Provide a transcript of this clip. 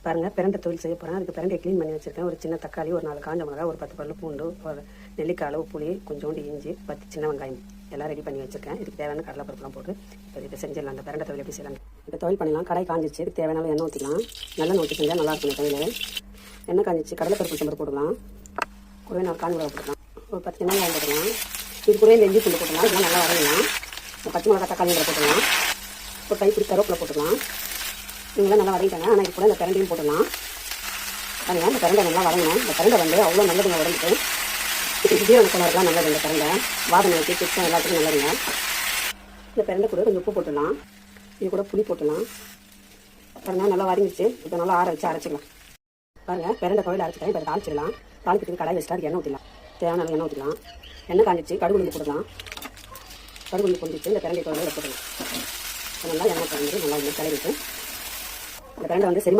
பாருங்கள், பிரண்டை தொழில் செய்ய போகிறேன். அதுக்கு பிரண்டையை க்ளீன் பண்ணி வச்சுருக்கேன். ஒரு சின்ன தக்காளி, ஒரு 4 காஞ்ச மிளகா, ஒரு 10 பல்லு பூண்டு, ஒரு நெல்லிக்காய் அளவு புளி, கொஞ்சோண்டு இஞ்சி, 10 சின்ன வெங்காயம் எல்லாம் ரெடி பண்ணி வச்சுருக்கேன். இதுக்கு தேவையான கடலைப்பருப்புலாம் போட்டு இதை செஞ்சிடலாம். அந்த பிரண்டை தொழில் எப்படி செய்யலாம்? இப்போ தொழில் பண்ணிடலாம். கடாய் காஞ்சிச்சு. இதுக்கு தேவையான எண்ணெய் ஊற்றிக்கலாம். நல்லெண்ணெய் ஊற்றி செஞ்சால் நல்லாயிருக்கும் தொழில். எண்ணெய் காஞ்சிச்சு. கடலைப்பருப்பு சம்பர் போட்டுக்கலாம். கூடவே 4 காஞ்ச மிளகா போட்டுக்கலாம். ஒரு 10 சின்ன வெங்காயம் போட்டுக்கலாம். இது கூட இந்த இஞ்சி பூண்டு போட்டுக்கலாம். இதெல்லாம் நல்லா வரையலாம். பச்சை மிளகா, தக்காளி போட்டுக்கலாம். ஒரு கைப்பிடி கருவேப்பிலை போட்டுக்கலாம். இவங்களாம் நல்லா வரையிட்டாங்க. ஆனால் இது கூட இந்த பிரண்டையும் போட்டுடலாம். பாருங்க, இந்த பிரண்டை நல்லா வரையணும். இந்த பிரண்டை வந்து அவ்வளோ நல்லதுங்க உடம்புக்கு. ஜீரண கோளாறுலாம் நல்லது. இந்த பிரண்டை வாதனை வச்சு பிச்சம் எல்லாத்துக்கும் நல்லதுங்க. இந்த பிரண்டை கூட கொஞ்சம் உப்பு போட்டுடலாம். இது கூட புளி போட்டுடலாம். பாருங்க, நல்லா வரைஞ்சிச்சு. இப்போ நல்லா ஆற வச்சு அரைச்சிக்கலாம். பாருங்கள், பிரண்டை கோயில் அரைச்சிக்கலாம். இப்போ தாளிச்சிடலாம். தாளிக்கிறதுக்கு கடாய் வச்சுட்டு அதுக்கு எண்ணெய் ஊற்றிடலாம். தேவையான எண்ணெய் ஊற்றிடலாம். எண்ணெய் காஞ்சிச்சு. கடுகுளுந்து போட்டுக்கலாம். கடுகுளுந்து பொஞ்சிச்சு. இந்த பிரண்டை கோயிலில் போட்டுடலாம். நல்லா எண்ணெய் கலந்து நல்லா கிளறிட்டு இந்த பிரண்டை வந்து செரிமான